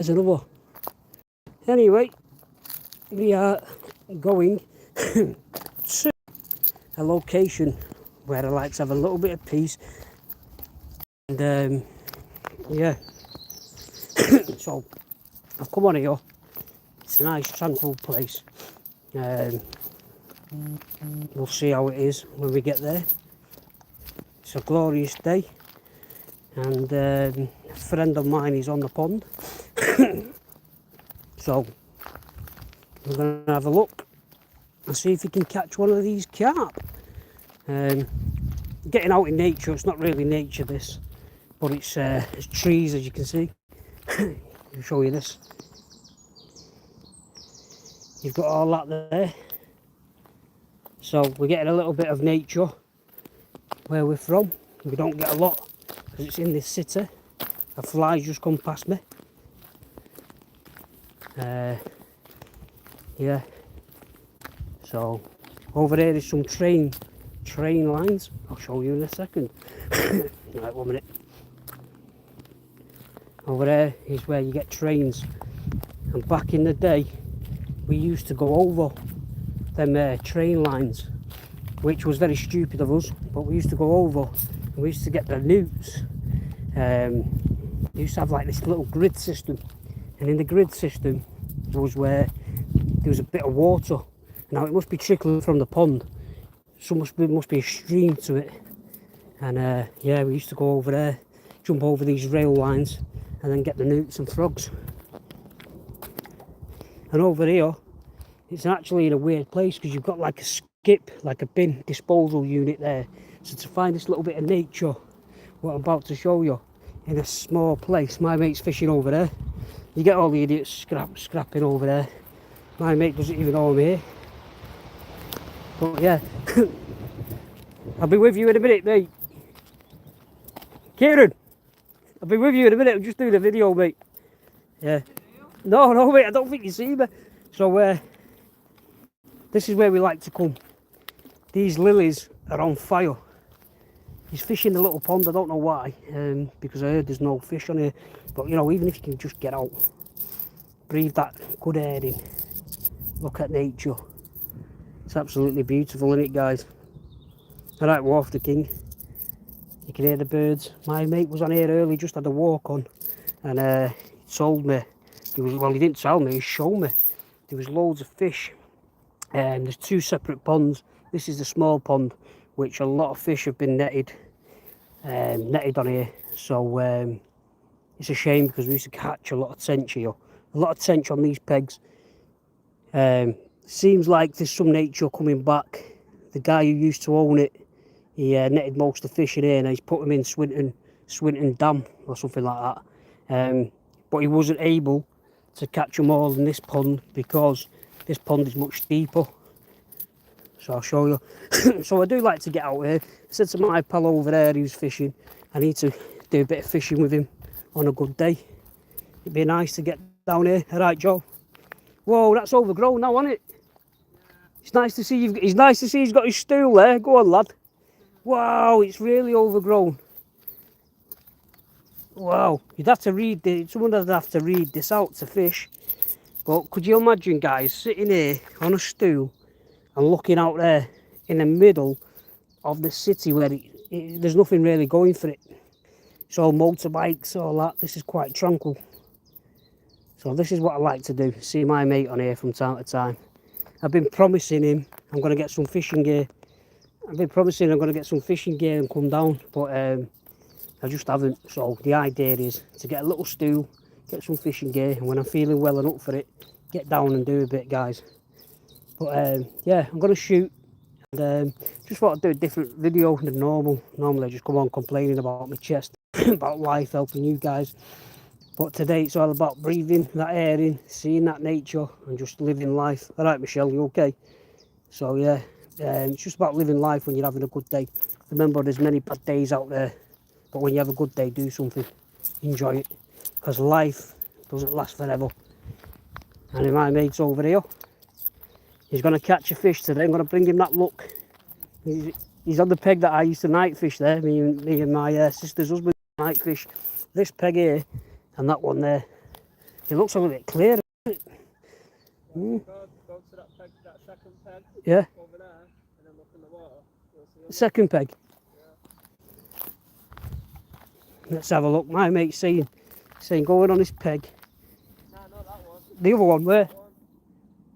There's another. Anyway, we are going to a location where I like to have a little bit of peace. And yeah, so I've come on here. It's a nice tranquil place. We'll see how it is when we get there. It's a glorious day, and a friend of mine is on the pond. So we're going to have a look and see if we can catch one of these carp. Getting out in nature, it's not really nature this, but it's trees, as you can see. I'll show you this. You've got all that there. So we're getting a little bit of nature where we're from. We don't get a lot because it's in this city. A fly's just come past me. Yeah. So over there is some train lines. I'll show you in a second. Right, 1 minute. Over there is where you get trains. And back in the day, we used to go over them train lines, which was very stupid of us, but we used to go over and we used to get the newts. We used to have like this little grid system, and in the grid system was where there was a bit of water. Now it must be trickling from the pond, so must be a stream to it. And yeah, we used to go over there, jump over these rail lines and then get the newts and frogs. And over here, it's actually in a weird place because you've got like a skip, like a bin disposal unit there. So to find this little bit of nature, what I'm about to show you, in a small place. My mate's fishing over there. You get all the idiots scrapping over there. My mate doesn't even know I'm here. But yeah, I'll be with you in a minute, mate. Kieran, I'll be with you in a minute. I'm just doing a video, mate. Yeah. No, mate, I don't think you see me. So this is where we like to come. These lilies are on fire. He's fishing the little pond. I don't know why, because I heard there's no fish on here. But you know, even if you can just get out, breathe that good air in, look at nature. It's absolutely beautiful, isn't it, guys? Alright, we're off the king. You can hear the birds. My mate was on here early, just had a walk on, and he told me, well, he didn't tell me, he showed me there was loads of fish. There's two separate ponds. This is the small pond, which a lot of fish have been netted on here. So it's a shame because we used to catch a lot of tench here, a lot of tench on these pegs. Seems like there's some nature coming back. The guy who used to own it, he netted most of the fish in here, and he's put them in Swinton Dam or something like that. But he wasn't able to catch them all in this pond because this pond is much deeper. So I'll show you. So I do like to get out here. I said to my pal over there who's fishing, I need to do a bit of fishing with him on a good day. It'd be nice to get down here. All right, Joe. Whoa, that's overgrown now, isn't it? Yeah. It's nice to see it's nice to see he's got his stool there. Go on, lad. Wow, it's really overgrown. Wow, you'd have to read someone would have to read this out to fish. But could you imagine, guys, sitting here on a stool and looking out there in the middle of the city where there's nothing really going for it. It's all motorbikes, all that. This is quite tranquil. So this is what I like to do, see my mate on here from time to time. I've been promising him I'm going to get some fishing gear. I've been promising I'm going to get some fishing gear and come down, but I just haven't. So the idea is to get a little stool, get some fishing gear, and when I'm feeling well and up for it, get down and do a bit, guys. But yeah, I'm going to shoot, and just thought I'd do a different video than normal. Normally I just come on complaining about my chest, about life, helping you guys. But today it's all about breathing that air in, seeing that nature, and just living life. All right, Michelle, you okay? So yeah, it's just about living life when you're having a good day. Remember, there's many bad days out there, but when you have a good day, do something, enjoy it, because life doesn't last forever. And my mate's over here. He's going to catch a fish today. I'm going to bring him that look. He's on the peg that I used to night fish there. Me and my sister's husband night fish. This peg here and that one there. It looks a little bit clear. Go to that peg, that second peg. Yeah. Over there, and then look in the water. You'll see them. Second peg. Yeah. Let's have a look. My mate's saying going on this peg. No, not that one. The other one, where?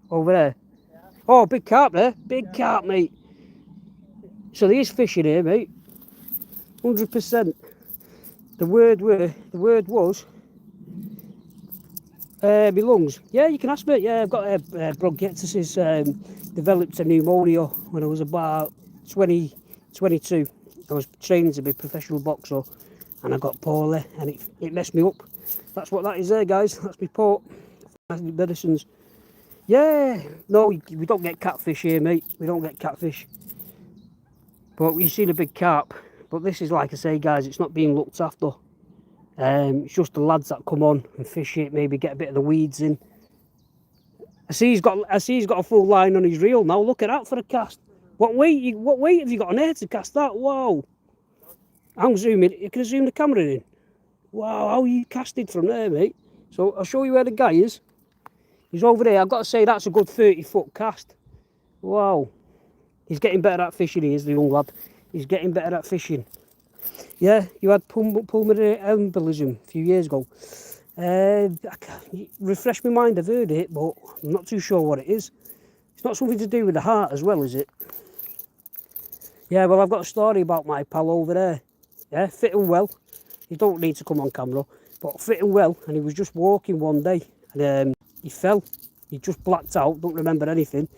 Over there. Yeah. Oh, big carp there. Big carp, mate. So there is fish in here, mate. 100%. The word was my lungs. Yeah, you can ask me. Yeah, I've got bronchitis. Developed a pneumonia when I was about 22. I was training to be a professional boxer, and I got poorly, and it messed me up. That's what that is there, guys. That's my port. That's my medicines. Yeah, no, we don't get catfish here, mate. We don't get catfish. But we've seen a big carp. But this is, like I say, guys, it's not being looked after. It's just the lads that come on and fish it, maybe get a bit of the weeds in. I see he's got a full line on his reel now. Look at that for a cast. What weight have you got on there to cast that? Wow. I'm zooming. You can zoom the camera in. Wow, how you casted from there, mate. So I'll show you where the guy is. He's over there. I've got to say that's a good 30-foot cast. Wow. He's getting better at fishing, he is, the young lad. He's getting better at fishing. Yeah, you had pulmonary embolism a few years ago. Refresh my mind, I've heard it, but I'm not too sure what it is. It's not something to do with the heart as well, is it? Yeah, well, I've got a story about my pal over there. Yeah, fitting well. He don't need to come on camera, but fitting well. And he was just walking one day, and he fell. He just blacked out, don't remember anything.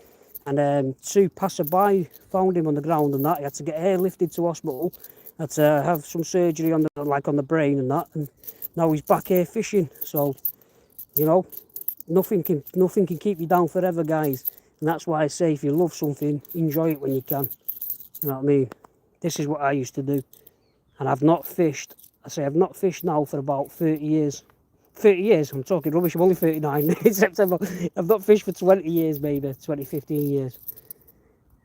And two passerby found him on the ground and that. He had to get airlifted to hospital. Had to have some surgery on the brain and that. And now he's back here fishing. So, you know, nothing can keep you down forever, guys. And that's why I say, if you love something, enjoy it when you can. You know what I mean? This is what I used to do. And I've not fished. I say I've not fished now for about 30 years. 30 years, I'm talking rubbish, I'm only 39 in September. I've not fished for 20 years, maybe, 20, 15 years.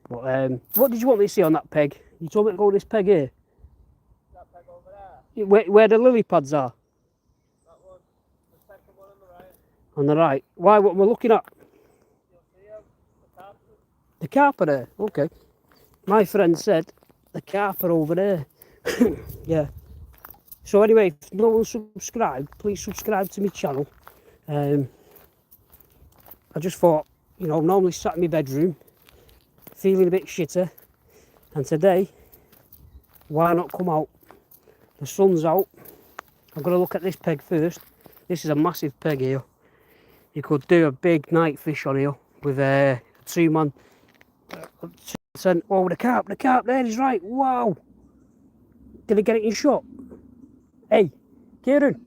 But what did you want me to see on that peg? You told me to go this peg here. That peg over there. Where the lily pads are? That one. The second one on the right. On the right. Why, what we're looking at? You'll see him. The carp. The carp are there, okay. My friend said the carp are over there. Yeah. So anyway, if no one's subscribed, please subscribe to my channel. I just thought, you know, I'm normally sat in my bedroom, feeling a bit shitter, and today, why not come out? The sun's out. I'm going to look at this peg first. This is a massive peg here. You could do a big night fish on here with a two-man. Oh, the carp there is right. Wow. Did I get it in shot? Hey, Kieran,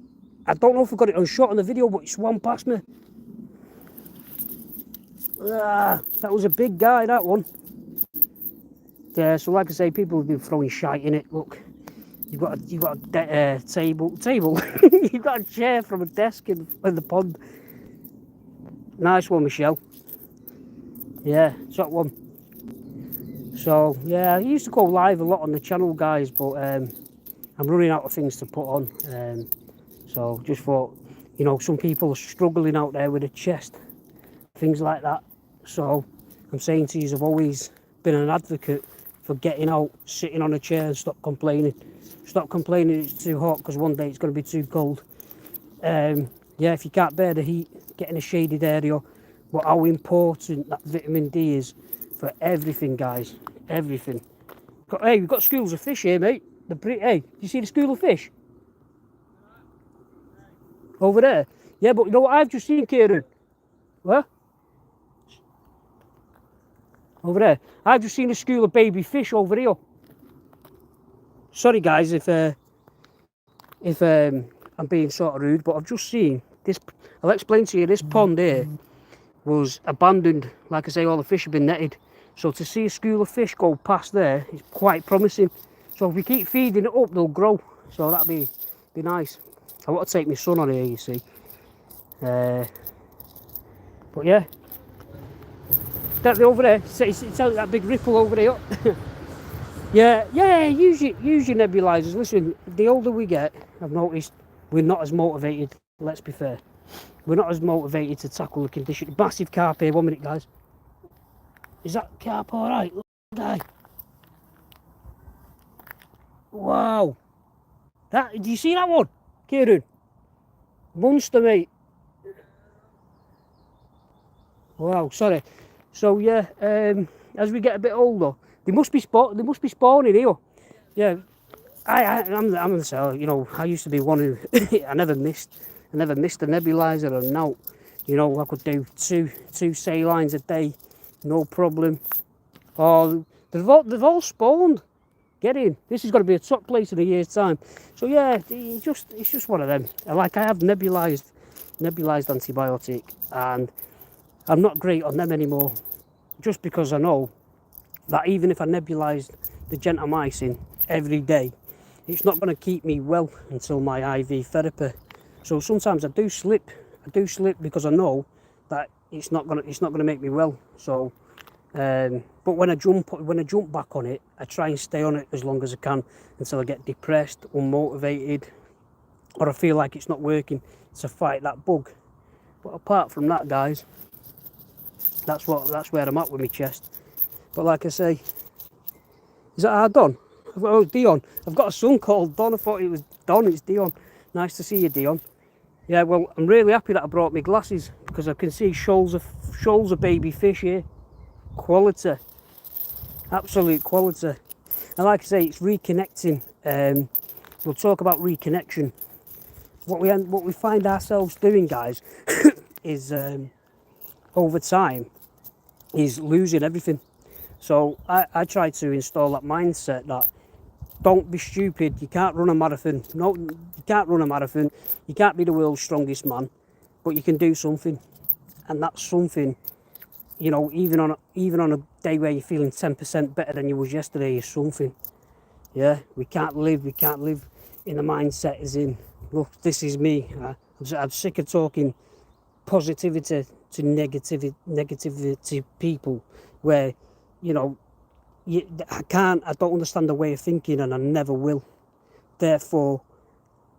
I don't know if I got it on shot on the video, but it swam past me. Ah, that was a big guy, that one. Yeah, so like I say, people have been throwing shite in it. Look, you've got a table. You've got a chair from a desk in the pond. Nice one, Michelle. Yeah, it's that one. So yeah, I used to go live a lot on the channel, guys, but I'm running out of things to put on. So just thought, you know, some people are struggling out there with a chest, things like that. So I'm saying to you, I've always been an advocate for getting out, sitting on a chair and stop complaining. Stop complaining it's too hot, because one day it's going to be too cold. Yeah, if you can't bear the heat, get in a shaded area. But how important that vitamin D is for everything, guys. Everything. Hey, we've got schools of fish here, mate. Hey, you see the school of fish? Over there? Yeah, but you know what I've just seen, Kieran? What? Over there. I've just seen a school of baby fish over here. Sorry, guys, if I'm being sort of rude, but I've just seen this. I'll explain to you. This pond here was abandoned. Like I say, all the fish have been netted. So to see a school of fish go past there is quite promising. So if we keep feeding it up, they'll grow. So that'd be nice. I want to take my son on here, you see. But yeah. That over there, it's that big ripple over there. yeah, use your nebulizers. Listen, the older we get, I've noticed we're not as motivated, let's be fair. we're not as motivated to tackle the condition. Massive carp here, 1 minute guys. Is that carp alright? Look at that guy. Wow. That, do you see that one? Kieran? Monster, mate. Wow, sorry. So yeah, as we get a bit older, they must be spawning here. Yeah, I'm the cell. You know, I used to be one who I never missed a nebulizer or no. You know, I could do two salines a day, no problem. Oh, they've all spawned. Get in. This is going to be a top place in a year's time. So yeah, it's just one of them. Like I have nebulized antibiotic, and I'm not great on them anymore, just because I know that even if I nebulized the gentamicin every day, it's not going to keep me well until my IV therapy. So sometimes I do slip because I know that it's not gonna make me well. So, but when I jump back on it, I try and stay on it as long as I can until I get depressed, unmotivated, or I feel like it's not working to fight that bug. But apart from that, guys, that's where I'm at with my chest. But like I say, is that our Don? Oh, Dion. I've got a son called Don. I thought it was Don. It's Dion. Nice to see you, Dion. Yeah, well, I'm really happy that I brought my glasses because I can see shoals of baby fish here. Quality, absolute quality. And like I say, it's reconnecting. We'll talk about reconnection. What we find ourselves doing, guys, is over time is losing everything. So I try to install that mindset that don't be stupid. You can't run a marathon. No, you can't run a marathon. You can't be the world's strongest man, but you can do something, and that's something. You know, even on a day where you're feeling 10% better than you was yesterday is something. Yeah, we can't live in the mindset as in, look, this is me. I'm sick of talking positivity to negativity people, where, you know, I don't understand the way of thinking, and I never will. Therefore,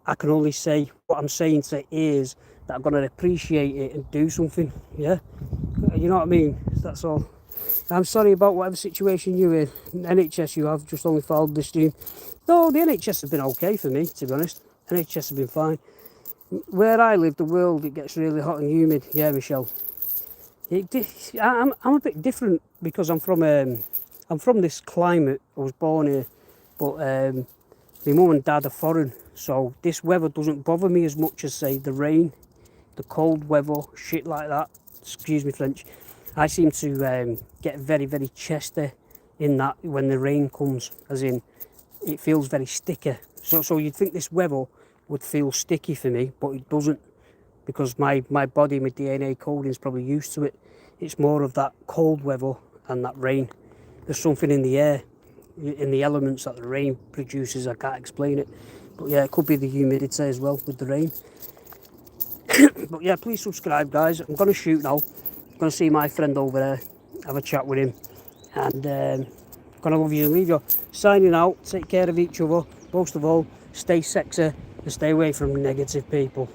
I can only say what I'm saying to ears that I'm going to appreciate it and do something. Yeah, you know what I mean? That's all. I'm sorry about whatever situation you're in. NHS, you have just only followed the stream. No, the NHS has been okay for me, to be honest. NHS has been fine. Where I live, the world, it gets really hot and humid. Yeah, Michelle. I'm a bit different because I'm from this climate. I was born here, but my mum and dad are foreign, so this weather doesn't bother me as much as, say, the rain, the cold weather, shit like that. Excuse me, French. I seem to get very, very chesty in that when the rain comes, as in it feels very sticky. So you'd think this weather would feel sticky for me, but it doesn't, because my body, my DNA coding is probably used to it. It's more of that cold weather and that rain. There's something in the air, in the elements that the rain produces. I can't explain it, but yeah, it could be the humidity as well with the rain. But yeah, please subscribe, guys. I'm going to shoot now. I'm going to see my friend over there, have a chat with him, and going to love you and leave you. Signing out. Take care of each other. Most of all, stay sexy and stay away from negative people.